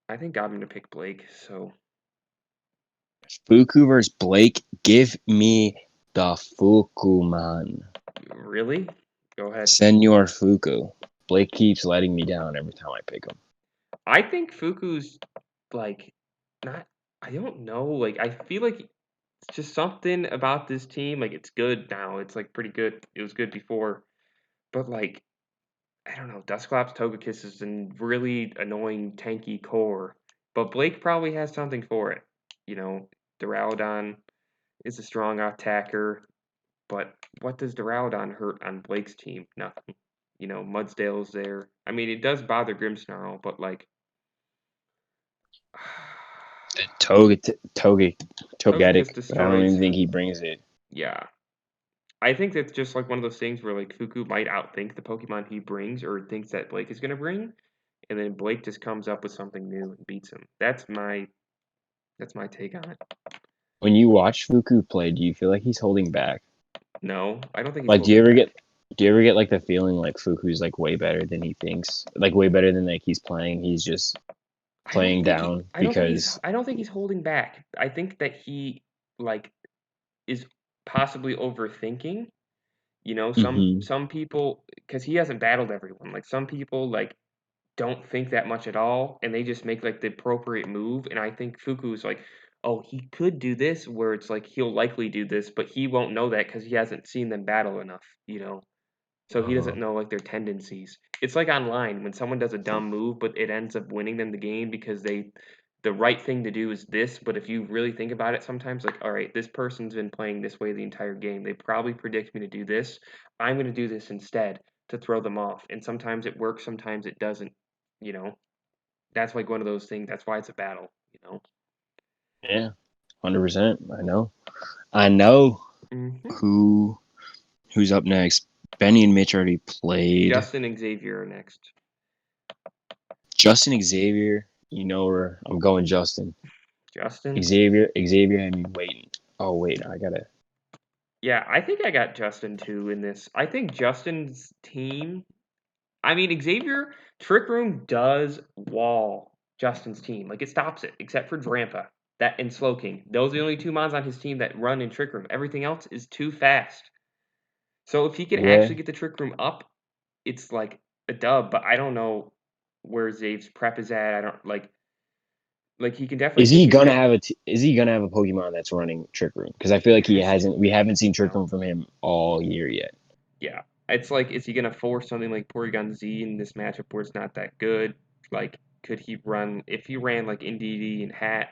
I think I'm gonna pick Blake. So Fuku versus Blake. Give me the Fuku, man. really, go ahead. Senor Fuku. Blake keeps letting me down every time I pick him. I think Fuku's like not. I don't know. Like I feel like it's just something about this team. Like it's good now. It's like pretty good. It was good before, but like I don't know. Dusclops, Togekiss is a really annoying tanky core, but Blake probably has something for it. You know, Duraludon is a strong attacker, but what does Duraludon hurt on Blake's team? Nothing. You know, Mudsdale's there. I mean, it does bother Grimmsnarl, but like, Togekiss Togetic, but I don't even destroys. think he brings it. Yeah, I think that's just like one of those things where like Fuku might outthink the Pokemon he brings or thinks that Blake is gonna bring, and then Blake just comes up with something new and beats him. That's my take on it. When you watch Fuku play, do you feel like he's holding back? No, I don't think he's Like, holding back. do you ever get like the feeling like Fuku's like way better than he thinks? Like way better than like he's playing. He's just playing down because I don't think he's holding back. I think that he like is possibly overthinking. You know, hmm some people because he hasn't battled everyone. Like some people like don't think that much at all, and they just make like the appropriate move. And I think Fuku's like, oh, he could do this, where it's like he'll likely do this, but he won't know that because he hasn't seen them battle enough. You know, so he uh doesn't know like their tendencies. It's like online when someone does a dumb move, but it ends up winning them the game because the right thing to do is this, but if you really think about it sometimes like, all right, this person's been playing this way the entire game. They probably predict me to do this. I'm going to do this instead to throw them off. And sometimes it works, sometimes it doesn't, you know. That's like one of those things. That's why it's a battle, you know. yeah, 100%. I know. I know Hmm. who who's up next. Benny and Mitch already played. Justin and Xavier are next. Justin Xavier, you know where I'm going. Justin Justin? Xavier had me waiting. Oh wait, I gotta. Yeah, I think I got Justin too in this. I think Justin's team. I mean, Xavier Trick Room does wall Justin's team. Like it stops it, except for Drampa that and Slowking. Those are the only two mons on his team that run in Trick Room. Everything else is too fast. So if he can Yeah, actually get the Trick Room up, it's like a dub. But I don't know where Zave's prep is at. I don't like. Like he can definitely take it in. Is he gonna have a Pokemon that's running Trick Room? Because I feel like he Has to. hasn't. We haven't seen Trick No. Room from him all year yet. Yeah. It's like, is he gonna force something like Porygon Z in this matchup where it's not that good? Like, could he run if he ran like Indeedee and Hat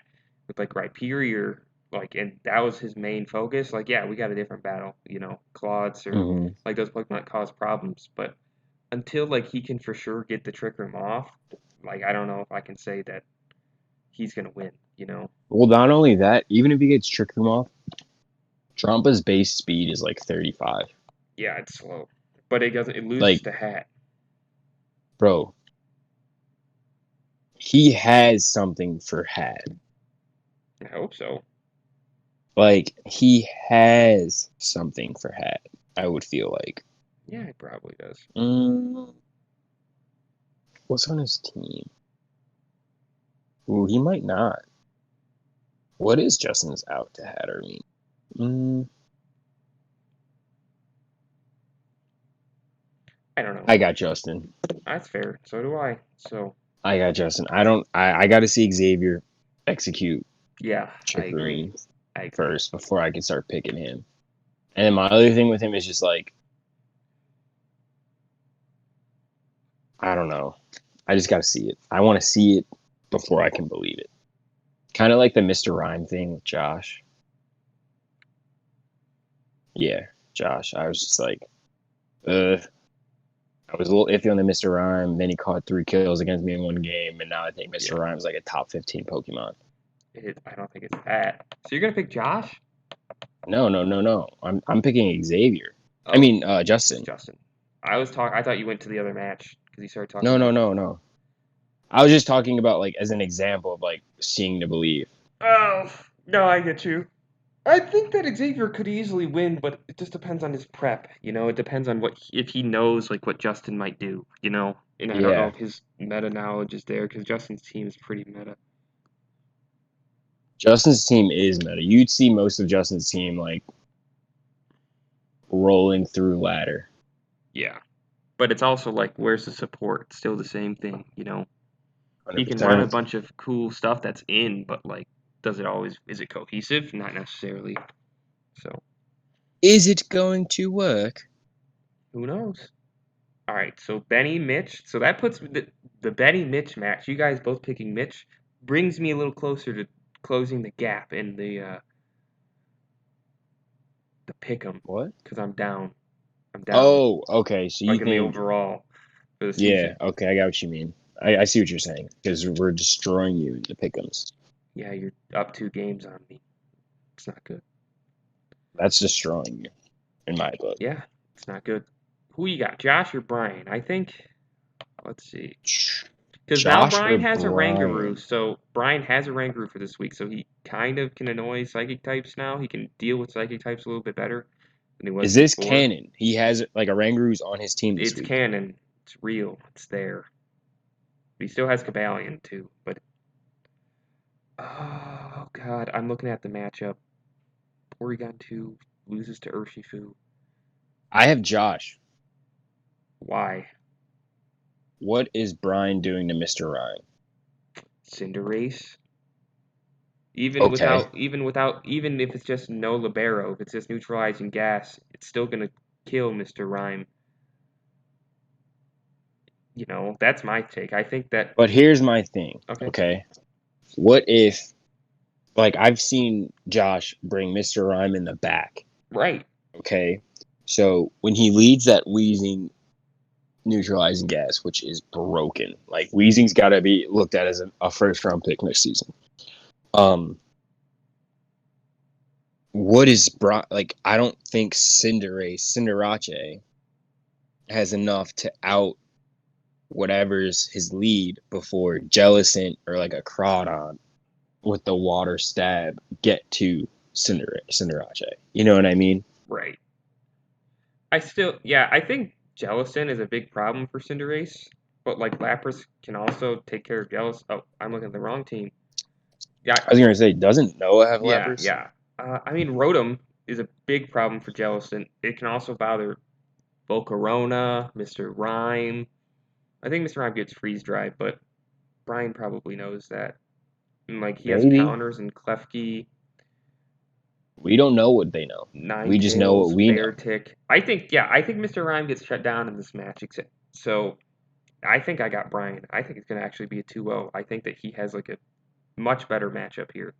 with like Rhyperior, like, and that was his main focus? Like, yeah, we got a different battle. Claudes or Hmm. like those Pokemon cause problems, but until like he can for sure get the Trick Room off, like I don't know if I can say that he's gonna win. Well, not only that, even if he gets Trick Room off, Drompa's base speed is like 35. Yeah, it's slow, but it doesn't. It loses Like, to Hat. bro, he has something for Hat. I hope so. Like, he has something for Hat. I would feel like. Yeah, it probably does. Mm, what's on his team? Ooh, he might not. What is Justin's out to Hatter mean? Mm, I don't know. I got Justin. That's fair. So do I. So I got Justin. I don't. I got to see Xavier execute yeah, I agree. Chickering I agree. first before I can start picking him. And then my other thing with him is just like, I don't know. I just got to see it. I want to see it before I can believe it. Kind of like the Mr. Rhyme thing with Josh. Yeah, Josh. I was just like, uh, I was a little iffy on the Mr. Rhyme. Then he caught 3 kills against me in one game, and now I think Mr. Yeah, Rhyme's like a top 15 Pokemon. I don't think it's that. So you're gonna pick Josh? No, no, no, no. I'm picking Xavier. I Oh, mean, Justin. Justin. I thought you went to the other match because you started talking No, no, about. no, no. I was just talking about like as an example of like seeing to believe. Oh no, I get you. I think that Xavier could easily win, but it just depends on his prep. It depends on if he knows like what Justin might do. And I don't know Yeah, if his meta knowledge is there because Justin's team is pretty meta. Justin's team is meta. You'd see most of Justin's team like rolling through ladder. Yeah, but it's also like, where's the support? It's still the same thing. He can run a 100%. bunch of cool stuff that's in, but like, is it cohesive? Not necessarily. So Is it going to work? who knows? All right, so Benny Mitch. So that puts the Benny Mitch match. You guys both picking Mitch brings me a little closer to closing the gap in the Pickem What? because I'm down. I'm down Oh, okay. So you like in the think, overall for the yeah, season. okay, I got what you mean. I see what you're saying because we're destroying you in the pickums. Yeah, you're up 2 games on me. It's not good. That's destroying you in my book. Yeah, it's not good. Who you got, Josh or Brian? I think. Let's see. Because now Josh Brian or has a Rangaroo, Brian? so Brian has a Rangaroo for this week, so he kind of can annoy Psychic types now. He can deal with Psychic types a little bit better than he was Is this before. canon? He has like a Rangaroo's on his team this It's week. canon. It's real. It's there. But he still has Cabalion too. But oh god, I'm looking at the matchup. Porygon 2 loses to Urshifu. I have Josh. Why? What is Brian doing to Mr. Ryan? Cinderace. Okay. Even if it's just no libero, if it's just neutralizing gas, it's still gonna kill Mr. Rhyme. That's my take. I think that. But here's my thing. Okay. Okay. What if, like, I've seen Josh bring Mr. Rhyme in the back. Right. Okay. So when he leads that Wheezing neutralizing gas, which is broken, like, Wheezing's got to be looked at as a first round pick next season. What is like? I don't think Cinderace has enough to out whatever's his lead before Jellicent or like a Crawdon with the water stab get to Cinderace. You know what I mean? Right. I think Jellicent is a big problem for Cinderace, but like Lapras can also take care of Jellicent. Oh, I'm looking at the wrong team. Yeah, I was gonna say, doesn't Noah have yeah, Lapras? yeah. I mean, Rotom is a big problem for Jellicent. It can also bother Volcarona, Mr. Rhyme. I think Mr. Rhyme gets freeze drive, but Brian probably knows that. And like he has Maybe. counters and Klefki, We don't know what they know. We just know what Ninetales, we know. Beartick. I think Mr. Rhyme gets shut down in this match. So I think I got Brian. I think it's going to actually be a 2-0. I think that he has like a much better matchup here.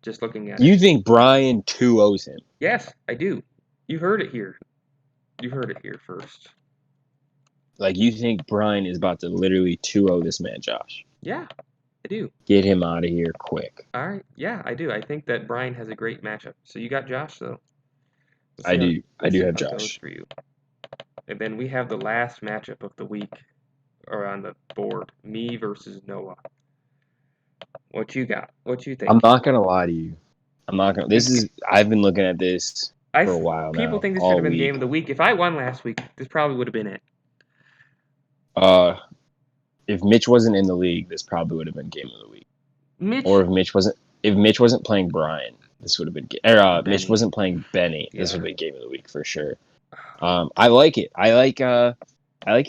Just looking at it. You think Brian 2-0s him? Yes, I do. You heard it here. You heard it here first. Like, you think Brian is about to literally 2-0 this man, Josh? Yeah, I do. Get him out of here quick. All right. Yeah, I do. I think that Brian has a great matchup. So you got Josh, though. I do have How it goes Josh. for you. And then we have the last matchup of the week, or on the board, me versus Noah. What you got? What you think? I'm not gonna lie to you. I've been looking at this for a while People now, think this should all have been game week. of the week. If I won last week, this probably would have been it. If Mitch wasn't in the league, this probably would have been game of the week. Or if Mitch wasn't playing Brian, this would have been. Mitch wasn't playing Benny. This would have been game of the week for sure. I like it. I like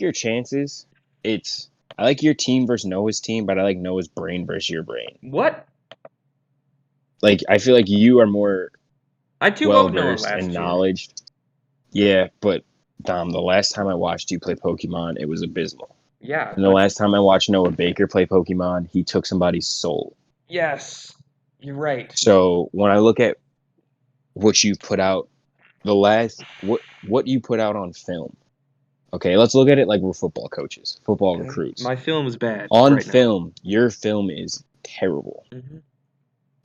your chances. I like your team versus Noah's team, but I like Noah's brain versus your brain. What? Like, I feel like you are more I 2-0 well Noah versed last and year. knowledge. Yeah, but Dom, the last time I watched you play Pokemon, it was abysmal. Yeah. And the last time I watched Noah Baker play Pokemon, he took somebody's soul. Yes, you're right. So when I look at what you put out, what you put out on film. Okay, let's look at it like we're football coaches, football recruits. My film is bad. On film, your film is terrible. Mm-hmm.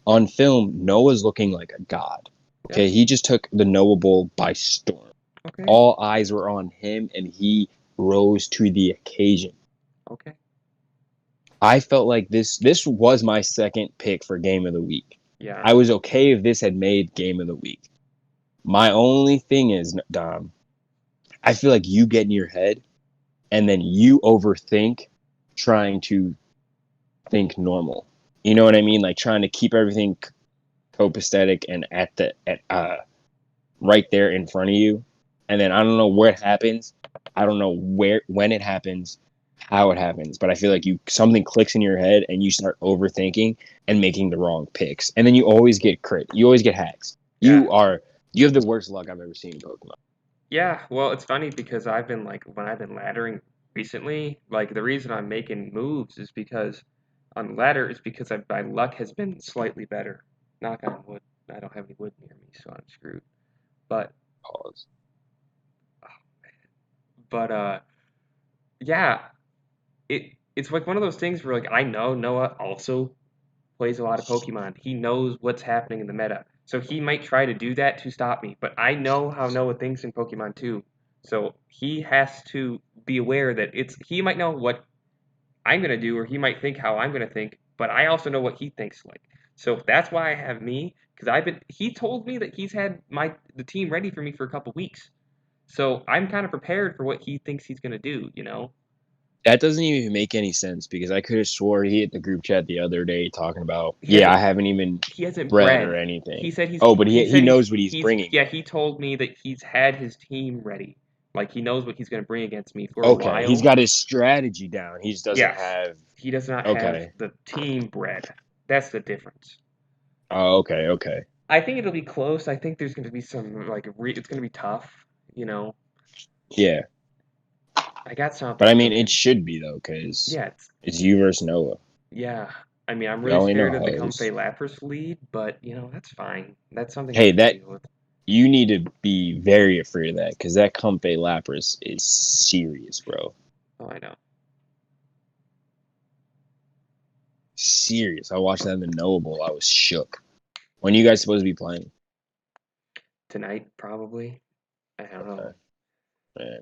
On film, Noah's looking like a god. Okay, he just took the Noah Bowl by storm. Okay. All eyes were on him, and he rose to the occasion. Okay. I felt like this was my second pick for game of the week. Yeah. I was okay if this had made game of the week. My only thing is, Dom, I feel like you get in your head and then you overthink trying to think normal. You know what I mean? Like trying to keep everything copacetic and right there in front of you. And then I don't know where it happens. I don't know when it happens, how it happens, but I feel like something clicks in your head and you start overthinking and making the wrong picks. And then you always get crit. You always get hacks. Yeah. You have the worst luck I've ever seen in Pokemon. Yeah, well, it's funny because when I've been laddering recently, like the reason I'm making moves is because on ladder is because my luck has been slightly better. Knock on wood. I don't have any wood near me, so I'm screwed. But pause. Oh, man. But yeah, it's like one of those things where like I know Noah also plays a lot of Pokemon. He knows what's happening in the meta. So he might try to do that to stop me, but I know how Noah thinks in Pokemon too. So he has to be aware that he might know what I'm gonna do, or he might think how I'm gonna think, but I also know what he thinks like. So that's why I have me, because he told me that he's had the team ready for me for a couple weeks. So I'm kind of prepared for what he thinks he's gonna do, you know? That doesn't even make any sense because I could have swore he hit the group chat the other day talking about, I haven't even bred or anything. He said he knows what he's bringing. Yeah, he told me that he's had his team ready. Like he knows what he's going to bring against me for a while. Okay, he's got his strategy down. He just doesn't have. He does not have the team bred. That's the difference. Oh, okay. I think it'll be close. I think there's going to be some it's going to be tough, you know. Yeah. I got something. But I mean, it should be though, because it's you versus Noah. Yeah. I mean, I'm really scared of the Comfey Lapras lead, but you know that's fine. That's something. Hey, you need to be very afraid of that because that Comfey Lapras is serious, bro. Oh, I know. Serious. I watched that in the Noah Bowl. I was shook. When are you guys supposed to be playing? Tonight, probably. I don't know.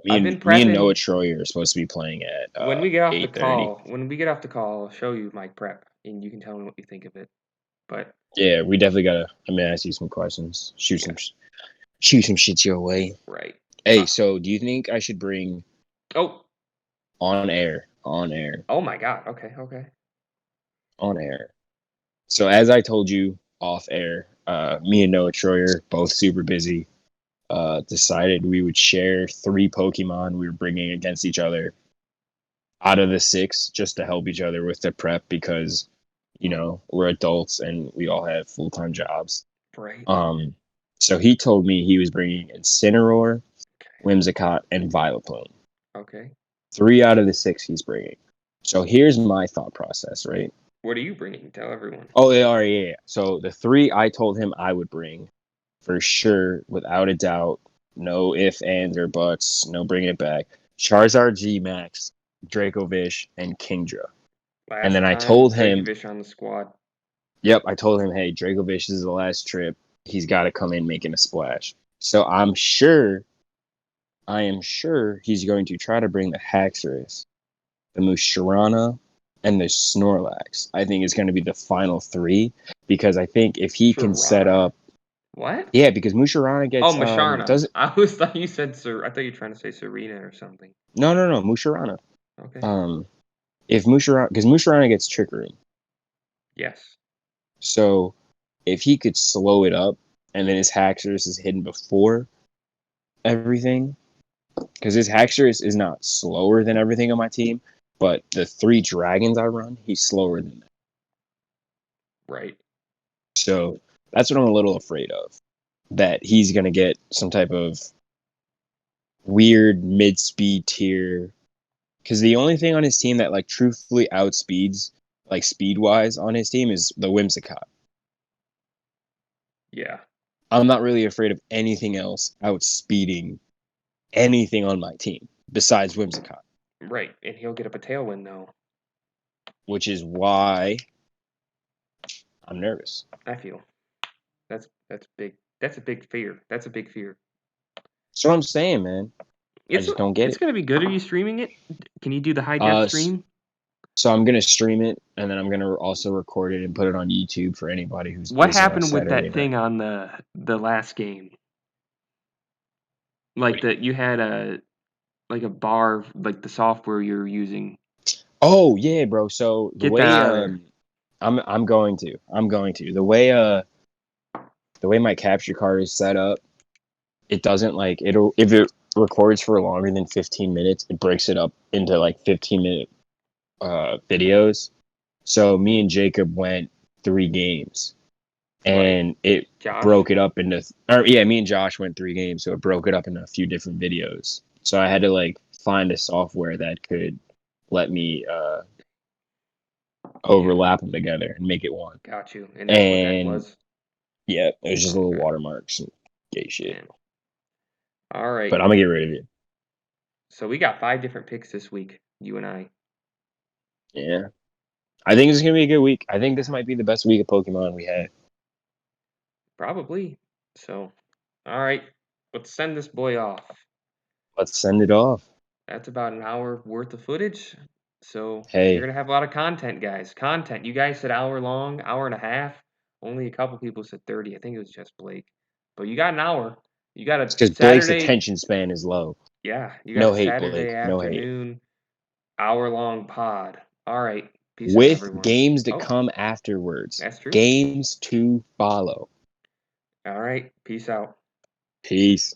Me and Noah Troyer are supposed to be playing at when we get off the call. When we get off the call, I'll show you my prep, and you can tell me what you think of it. But yeah, we definitely gotta. I'm gonna ask you some questions. Shoot some shit your way. Right. Hey, so do you think I should bring? Oh. On air. Oh my God. Okay. On air. So as I told you off air, me and Noah Troyer, both super busy, decided we would share 3 Pokemon we were bringing against each other out of the 6 just to help each other with the prep because we're adults and we all have full-time jobs. Right. So he told me he was bringing Incineroar, Whimsicott, and Vileplume. Okay. 3 out of the 6 he's bringing. So here's my thought process, right? What are you bringing? Tell everyone. Oh, yeah. So the 3 I told him I would bring, for sure, without a doubt, no ifs, ands, or buts, no bringing it back. Charizard G Max, Dracovish, and Kingdra. And Last then I time, told him, Dracovish on the squad. yep, I told him, hey, Dracovish is the last trip. He's got to come in making a splash. So I am sure he's going to try to bring the Haxorus, the Musharana, and the Snorlax. I think it's going to be the final 3 because I think if he can set Sharana. up, What? yeah, because Musharana Oh, gets Masharna. does it? I always thought you said I thought you were trying to say Serena or something. No, Musharana. Okay. If Musharana, because Musharana gets Trick Room, Yes. so if he could slow it up, and then his Haxorus is hidden before everything, because his Haxorus is not slower than everything on my team, but the 3 dragons I run, he's slower than that. Right. So that's what I'm a little afraid of. That he's gonna get some type of weird mid-speed tier. Because the only thing on his team that like truthfully outspeeds, like speed-wise on his team, is the Whimsicott. Yeah. I'm not really afraid of anything else outspeeding anything on my team besides Whimsicott. Right. And he'll get up a tailwind though. Which is why I'm nervous. I feel. That's big. That's a big fear. That's a big fear. That's what I'm saying, man. I just don't get It's it. gonna be good. Are you streaming it? Can you do the high def Uh, stream? so I'm gonna stream it, and then I'm gonna also record it and put it on YouTube for anybody who's What busy on a happened with Saturday that night. thing on the last game? Like that you had a bar, like the software you're using. Oh yeah, bro. So the Get that way out of there. I'm going to the way my capture card is set up, it doesn't like it'll if it records for longer than 15 minutes, it breaks it up into like 15-minute videos. So me and Jacob went 3 games, and it Josh. broke it up into or yeah, me and Josh went 3 games, so it broke it up into a few different videos. So I had to like find a software that could let me overlap them together and make it one. Got you. And that's what that And was. yeah, it was just little Okay. watermarks and gay shit. Man. All right. But I'm gonna get rid of it. So we got 5 different picks this week, you and I. Yeah. I think it's gonna be a good week. I think this might be the best week of Pokemon we had. Probably. So, all right. Let's send this boy off. Let's send it off. That's about an hour worth of footage. So you're Hey, gonna have a lot of content, guys. Content. You guys said hour long, hour and a half. Only a couple people said 30. I think it was just Blake. But you got an hour. You got it's a because Blake's Saturday. attention span is low. Yeah, you got a No hate, Saturday Blake. No hate. afternoon, hour long pod. All right. Peace out, With everyone. games to Oh, come afterwards. that's true. Games to follow. All right. Peace out. Peace.